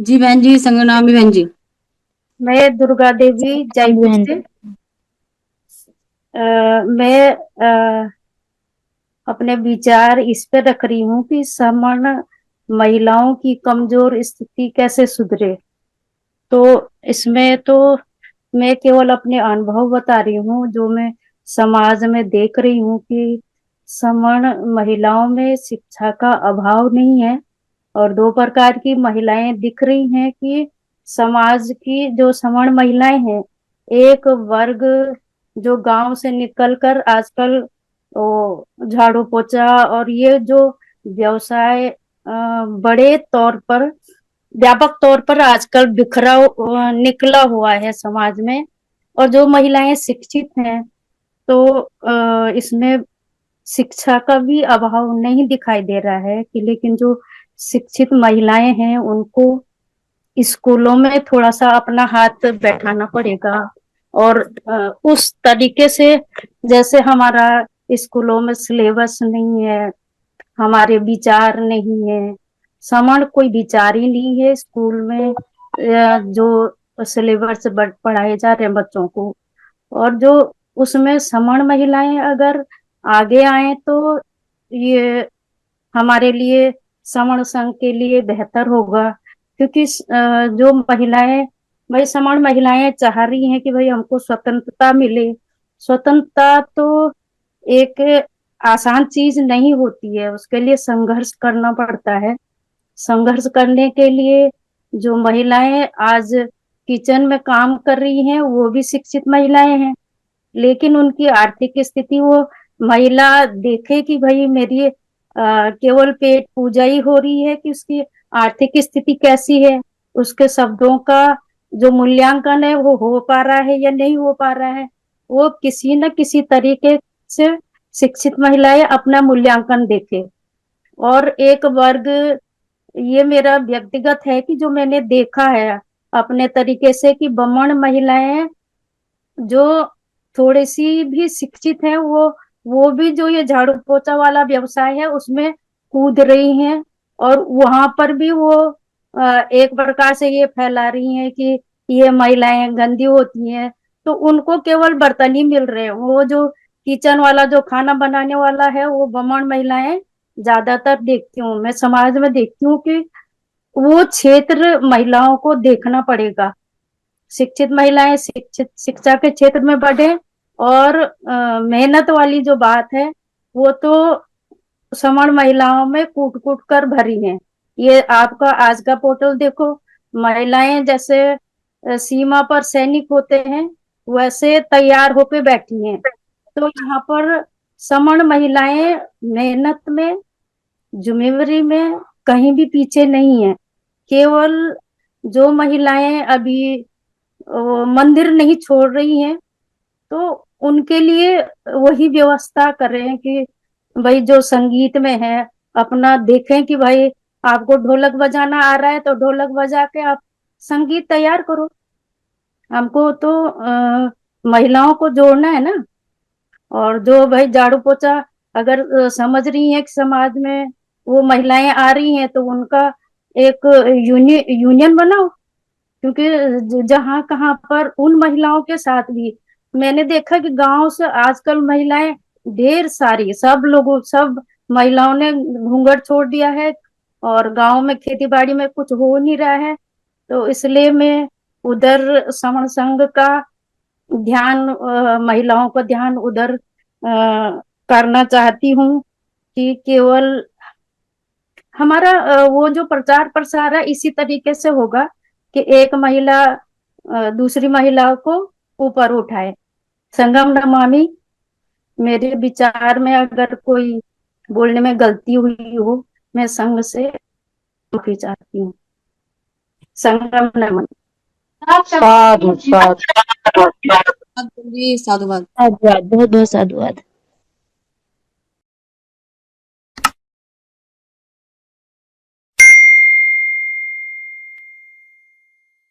जी बहन जी, संगनामी बहन जी। मैं दुर्गा देवी हाँ जयपुर बहन। से। मैं अपने विचार इस पे रख रही हूँ कि सवर्ण महिलाओं की कमजोर स्थिति कैसे सुधरे। तो इसमें तो मैं केवल अपने अनुभव बता रही हूँ, जो मैं समाज में देख रही हूँ कि सवर्ण महिलाओं में शिक्षा का अभाव नहीं है। और दो प्रकार की महिलाएं दिख रही हैं कि समाज की जो सवर्ण महिलाएं हैं, एक वर्ग जो गांव से निकलकर आजकल वो झाड़ू पोछा और ये जो व्यवसाय बड़े तौर पर व्यापक तौर पर आजकल बिखरा निकला हुआ है समाज में। और जो महिलाएं शिक्षित हैं, तो इसमें शिक्षा का भी अभाव नहीं दिखाई दे रहा है कि, लेकिन जो शिक्षित महिलाएं हैं उनको स्कूलों में थोड़ा सा अपना हाथ बैठाना पड़ेगा। और उस तरीके से, जैसे हमारा स्कूलों में सिलेबस नहीं है, हमारे विचार नहीं है, समान कोई विचार ही नहीं है स्कूल में। जो सिलेबस पढ़ाए जा रहे हैं बच्चों को, और जो उसमें समान महिलाएं अगर आगे आए तो ये हमारे लिए, सवर्ण संघ के लिए बेहतर होगा। क्योंकि जो महिलाएं, भाई सवर्ण महिलाएं चाह रही हैं कि भाई हमको स्वतंत्रता मिले। स्वतंत्रता तो एक आसान चीज नहीं होती है, उसके लिए संघर्ष करना पड़ता है। संघर्ष करने के लिए जो महिलाएं आज किचन में काम कर रही हैं वो भी शिक्षित महिलाएं हैं, लेकिन उनकी आर्थिक स्थिति, वो महिला देखे कि भाई मेरी केवल पेट पूजा ही हो रही है कि उसकी आर्थिक स्थिति कैसी है, उसके शब्दों का जो मूल्यांकन है वो हो पा रहा है या नहीं हो पा रहा है। वो किसी न किसी तरीके से शिक्षित महिलाएं अपना मूल्यांकन देखे। और एक वर्ग, ये मेरा व्यक्तिगत है कि जो मैंने देखा है अपने तरीके से, कि ब्राह्मण महिलाएं जो थोड़ी सी भी शिक्षित हैं, वो भी जो ये झाड़ू पोछा वाला व्यवसाय है उसमें कूद रही हैं। और वहां पर भी वो एक प्रकार से ये फैला रही हैं कि ये महिलाएं गंदी होती हैं। तो उनको केवल बर्तन ही मिल रहे हैं, वो जो किचन वाला जो खाना बनाने वाला है वो ब्राह्मण महिलाएं ज्यादातर देखती हूँ, मैं समाज में देखती हूँ कि वो क्षेत्र महिलाओं को देखना पड़ेगा। शिक्षित महिलाएं शिक्षित शिक्षा के क्षेत्र में बढ़े। और मेहनत वाली जो बात है वो तो सवर्ण महिलाओं में कूट कूट कर भरी है। ये आपका आज का पोर्टल देखो, महिलाएं जैसे सीमा पर सैनिक होते हैं वैसे तैयार होके बैठी हैं। तो यहाँ पर सवर्ण महिलाएं मेहनत में, जिम्मेवारी में कहीं भी पीछे नहीं है। केवल जो महिलाएं अभी मंदिर नहीं छोड़ रही हैं, तो उनके लिए वही व्यवस्था कर रहे हैं कि भाई जो संगीत में है अपना देखें कि भाई आपको ढोलक बजाना आ रहा है तो ढोलक बजा के आप संगीत तैयार करो। हमको तो महिलाओं को जोड़ना है ना। और जो भाई झाड़ू पोछा, अगर समझ रही है कि समाज में वो महिलाएं आ रही हैं तो उनका एक यूनियन बनाओ। क्योंकि जहां कहाँ पर उन महिलाओं के साथ भी मैंने देखा कि गांव से आजकल महिलाएं ढेर सारी, सब लोगों, सब महिलाओं ने घूंघट छोड़ दिया है। और गांव में खेती बाड़ी में कुछ हो नहीं रहा है। तो इसलिए मैं उधर सवर्ण संघ का ध्यान, महिलाओं का ध्यान उधर करना चाहती हूँ कि केवल हमारा वो जो प्रचार प्रसार है इसी तरीके से होगा कि एक महिला दूसरी महिला को ऊपर उठाए। संगम नमामि, मेरे विचार में अगर कोई बोलने में गलती हुई हो, मैं संघ से माफी चाहती हूँ। संगम नमन। साधु साधु। जी साधुवाद। साधुवाद, बहुत बहुत साधुवाद।